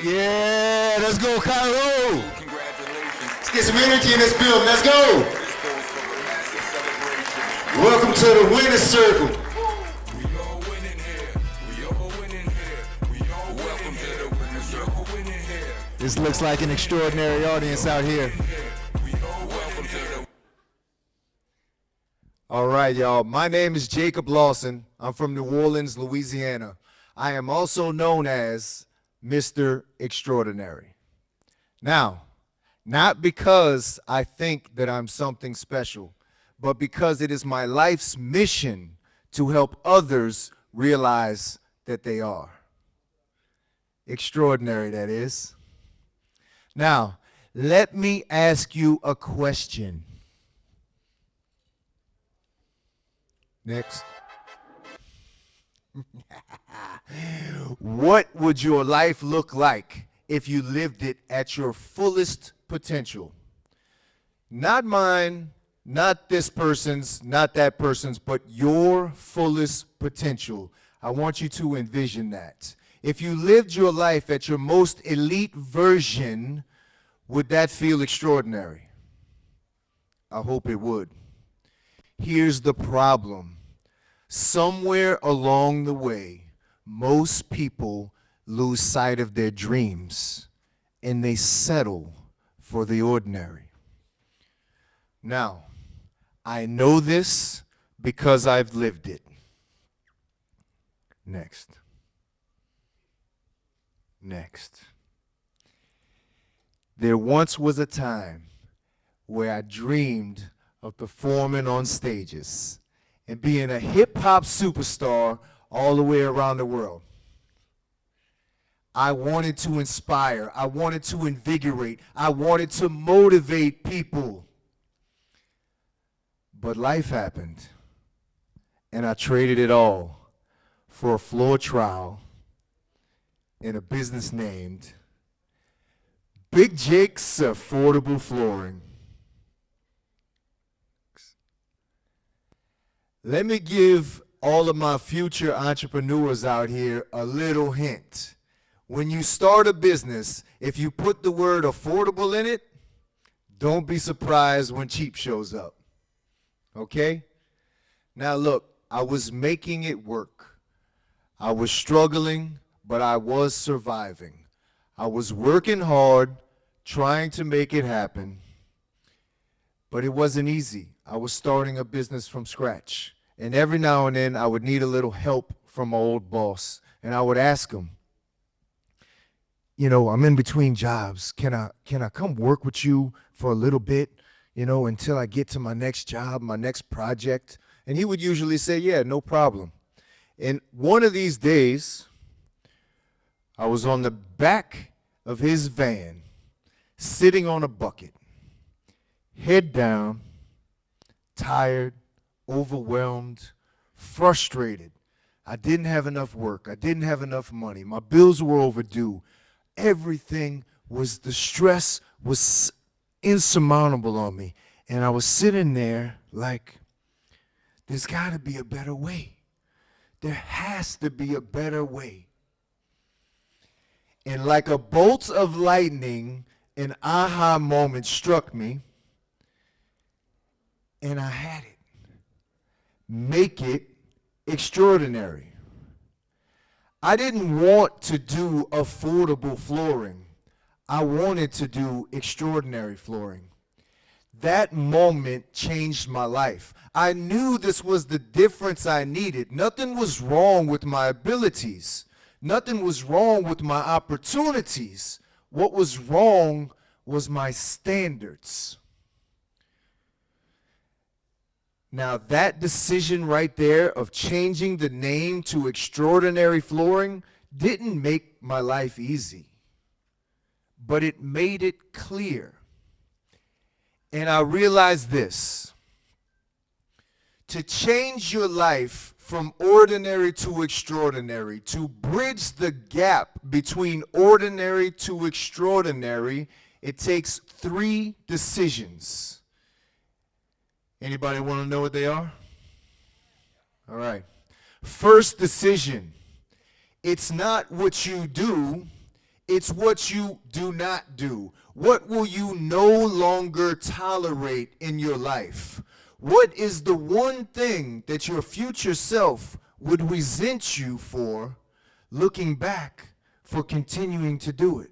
Yeah, let's go, Cairo. Congratulations. Let's get some energy in this building. Let's go. This goes for a massive celebration. Welcome to the winner's circle. We all winning here. We all winning here. We all welcome to the winner's circle. Winning here. This looks like an extraordinary audience out here. We all welcome to the. All right, y'all. My name is Jacob Lawson. I'm from New Orleans, Louisiana. I am also known as Mr. Extraordinary. Now, not because I think that I'm something special, but because it is my life's mission to help others realize that they are. Extraordinary, that is. Now, let me ask you a question. Next. What would your life look like if you lived it at your fullest potential? Not mine, not this person's, not that person's, but your fullest potential. I want you to envision that. If you lived your life at your most elite version, would that feel extraordinary? I hope it would. Here's the problem. Somewhere along the way, most people lose sight of their dreams and they settle for the ordinary. Now, I know this because I've lived it. Next. There once was a time where I dreamed of performing on stages and being a hip-hop superstar all the way around the world. I wanted to inspire. I wanted to invigorate. I wanted to motivate people. But life happened, and I traded it all for a floor trial in a business named Big Jake's Affordable Flooring. Let me give all of my future entrepreneurs out here a little hint. When you start a business, if you put the word affordable in it, don't be surprised when cheap shows up. Okay? Now look, I was making it work. I was struggling, but I was surviving. I was working hard, trying to make it happen, but it wasn't easy. I was starting a business from scratch. And every now and then I would need a little help from my old boss. And I would ask him, you know, I'm in between jobs. Can I come work with you for a little bit, you know, until I get to my next job, my next project? And he would usually say, yeah, no problem. And one of these days, I was on the back of his van, sitting on a bucket, head down, tired, overwhelmed, frustrated. I didn't have enough work. I didn't have enough money. My bills were overdue. Everything was, the stress was insurmountable on me. And I was sitting there like, there's got to be a better way. There has to be a better way. And like a bolt of lightning, an aha moment struck me, and I had it. Make it extraordinary. I didn't want to do affordable flooring. I wanted to do extraordinary flooring. That moment changed my life. I knew this was the difference I needed. Nothing was wrong with my abilities. Nothing was wrong with my opportunities. What was wrong was my standards. Now, that decision right there of changing the name to Extraordinary Flooring didn't make my life easy, but it made it clear. And I realized this: to change your life from ordinary to extraordinary, to bridge the gap between ordinary to extraordinary, it takes 3 decisions. Anybody want to know what they are? All right. First decision: it's not what you do, It's what you do not do. What will you no longer tolerate in your life? What is the one thing that your future self would resent you for looking back for continuing to do it?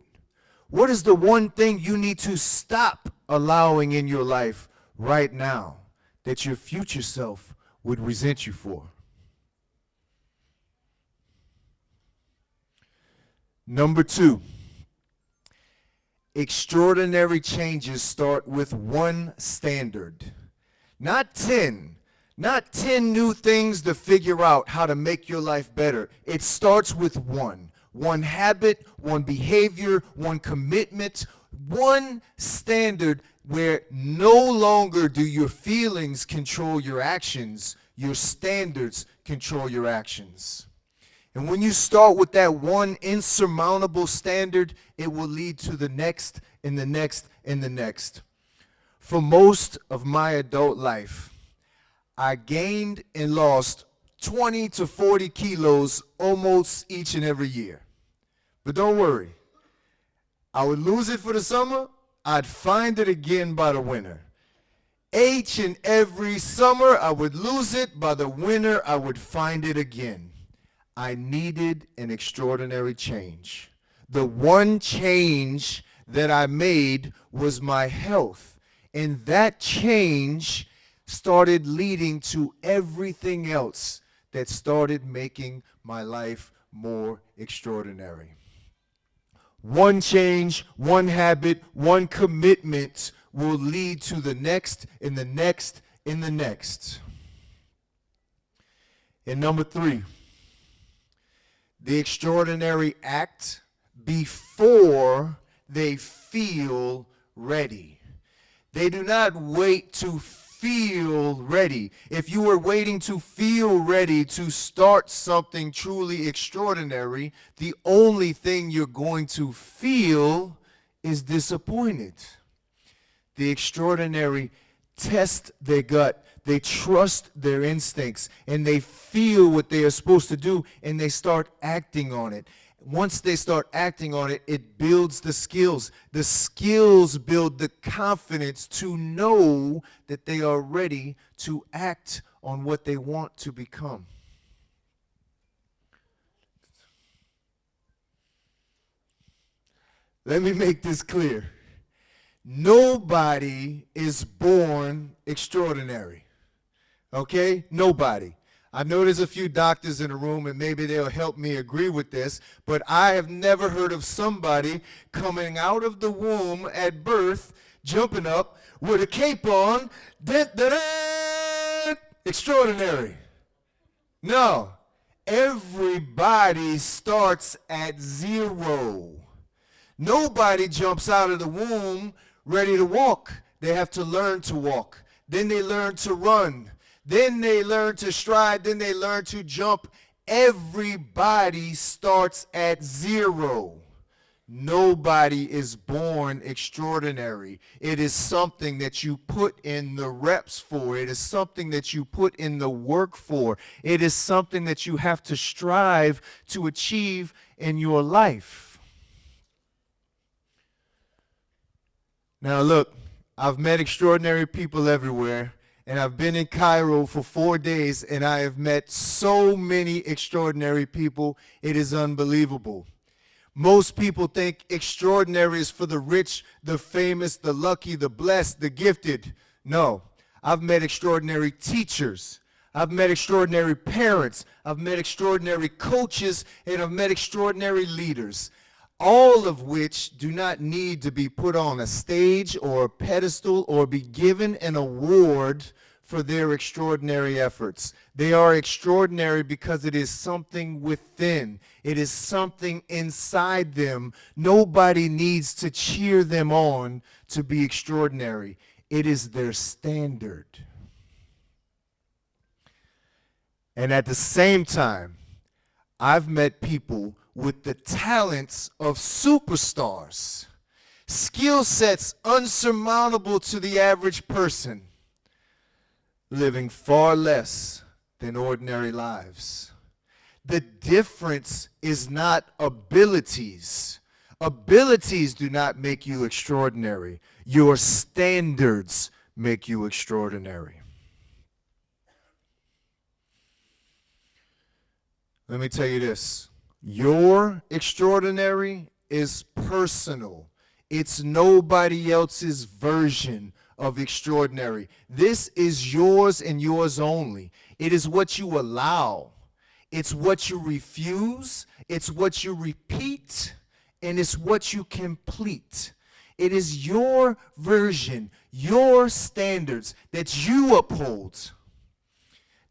What is the one thing you need to stop allowing in your life right now that your future self would resent you for? Number 2, extraordinary changes start with one standard. Not 10 new things to figure out how to make your life better. It starts with one habit, one behavior, one commitment, one standard where no longer do your feelings control your actions, your standards control your actions. And when you start with that one insurmountable standard, it will lead to the next and the next and the next. For most of my adult life, I gained and lost 20 to 40 kilos almost each and every year. But don't worry, I would lose it for the summer, I'd find it again by the winter. Each and every summer, I would lose it, by the winter, I would find it again. I needed an extraordinary change. The one change that I made was my health. And that change started leading to everything else that started making my life more extraordinary. One change, one habit, one commitment will lead to the next and the next and the next. And number 3, the extraordinary act before they feel ready. They do not wait to feel ready. If you were waiting to feel ready to start something truly extraordinary, the only thing you're going to feel is disappointed. The extraordinary test their gut. They trust their instincts and they feel what they are supposed to do and they start acting on it. Once they start acting on it, it builds the skills. The skills build the confidence to know that they are ready to act on what they want to become. Let me make this clear. Nobody is born extraordinary. Okay? Nobody. I know there's a few doctors in the room and maybe they'll help me agree with this, but I have never heard of somebody coming out of the womb at birth, jumping up with a cape on, extraordinary. No. Everybody starts at 0. Nobody jumps out of the womb ready to walk. They have to learn to walk. Then they learn to run. Then they learn to stride. Then they learn to jump. Everybody starts at 0. Nobody is born extraordinary. It is something that you put in the reps for. It is something that you put in the work for. It is something that you have to strive to achieve in your life. Now look, I've met extraordinary people everywhere. And I've been in Cairo for 4 days, and I have met so many extraordinary people. It is unbelievable. Most people think extraordinary is for the rich, the famous, the lucky, the blessed, the gifted. No, I've met extraordinary teachers. I've met extraordinary parents. I've met extraordinary coaches, and I've met extraordinary leaders. All of which do not need to be put on a stage or a pedestal or be given an award for their extraordinary efforts. They are extraordinary because it is something within. It is something inside them. Nobody needs to cheer them on to be extraordinary. It is their standard. And at the same time, I've met people with the talents of superstars, skill sets unsurmountable to the average person, living far less than ordinary lives. The difference is not abilities. Abilities do not make you extraordinary. Your standards make you extraordinary. Let me tell you this. Your extraordinary is personal. It's nobody else's version of extraordinary. This is yours and yours only. It is what you allow. It's what you refuse. It's what you repeat. And it's what you complete. It is your version, your standards that you uphold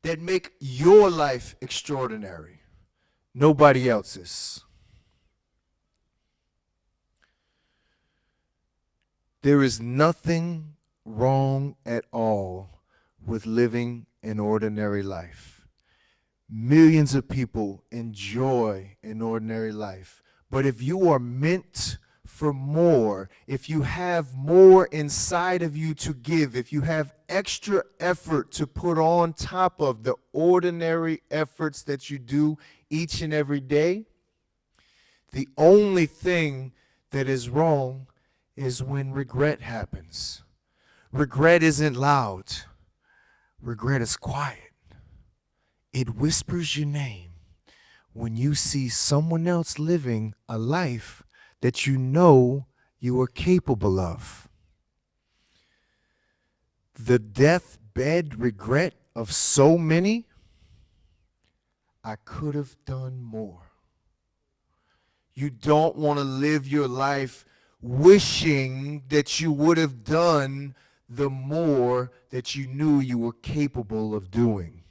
that make your life extraordinary. Nobody else's. There is nothing wrong at all with living an ordinary life. Millions of people enjoy an ordinary life. But if you are meant for more, if you have more inside of you to give, if you have extra effort to put on top of the ordinary efforts that you do each and every day, the only thing that is wrong is when regret happens. Regret isn't loud. Regret is quiet. It whispers your name when you see someone else living a life that you know you are capable of. The deathbed regret of so many, I could have done more. You don't want to live your life wishing that you would have done the more that you knew you were capable of doing.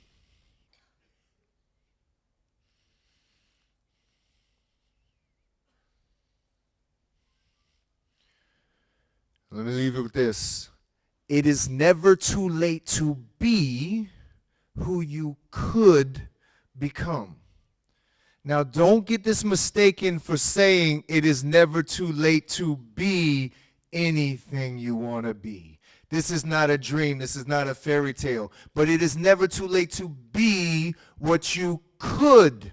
Let me leave it with this. It is never too late to be who you could become. Now, don't get this mistaken for saying it is never too late to be anything you want to be. This is not a dream. This is not a fairy tale. But it is never too late to be what you could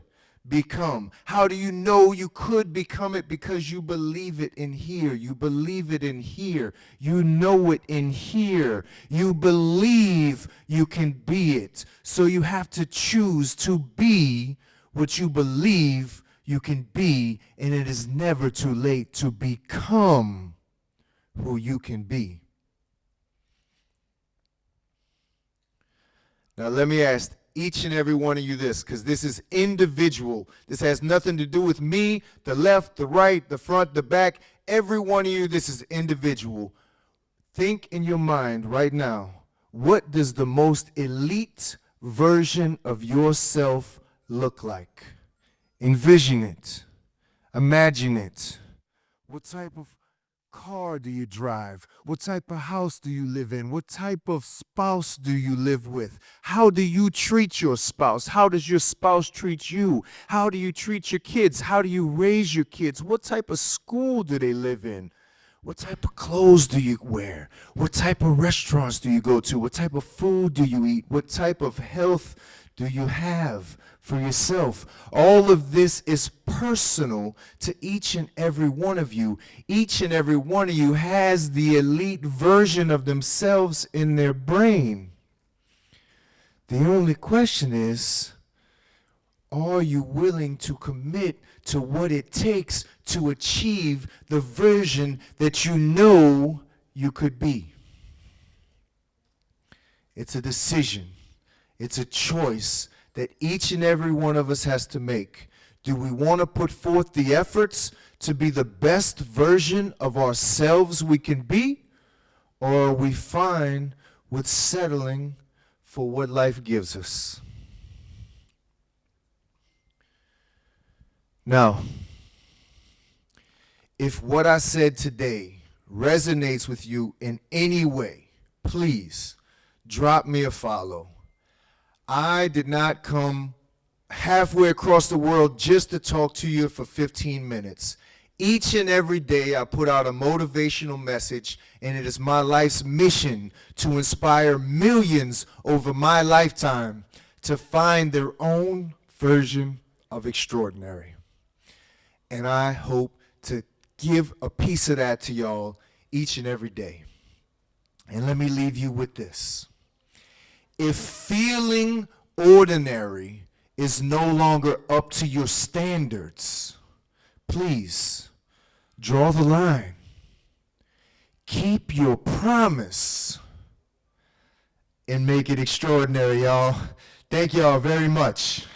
become. How do you know you could become it? Because you believe it in here. You believe it in here. You know it in here. You believe you can be it. So you have to choose to be what you believe you can be, and it is never too late to become who you can be. Now let me ask each and every one of you this, because this is individual. This has nothing to do with me, the left, the right, the front, the back. Every one of you, this is individual. Think in your mind right now, what does the most elite version of yourself look like? Envision it. Imagine it. What type of car do you drive? What type of house do you live in? What type of spouse do you live with? How do you treat your spouse? How does your spouse treat you? How do you treat your kids? How do you raise your kids? What type of school do they live in? What type of clothes do you wear? What type of restaurants do you go to? What type of food do you eat? What type of health do you have for yourself? All of this is personal to each and every one of you. Each and every one of you has the elite version of themselves in their brain. The only question is, are you willing to commit to what it takes to achieve the version that you know you could be? It's a decision. It's a choice that each and every one of us has to make. Do we want to put forth the efforts to be the best version of ourselves we can be? Or are we fine with settling for what life gives us? Now, if what I said today resonates with you in any way, please drop me a follow. I did not come halfway across the world just to talk to you for 15 minutes. Each and every day I put out a motivational message, and it is my life's mission to inspire millions over my lifetime to find their own version of extraordinary. And I hope to give a piece of that to y'all each and every day. And let me leave you with this. If feeling ordinary is no longer up to your standards, please draw the line. Keep your promise and make it extraordinary, y'all. Thank y'all very much.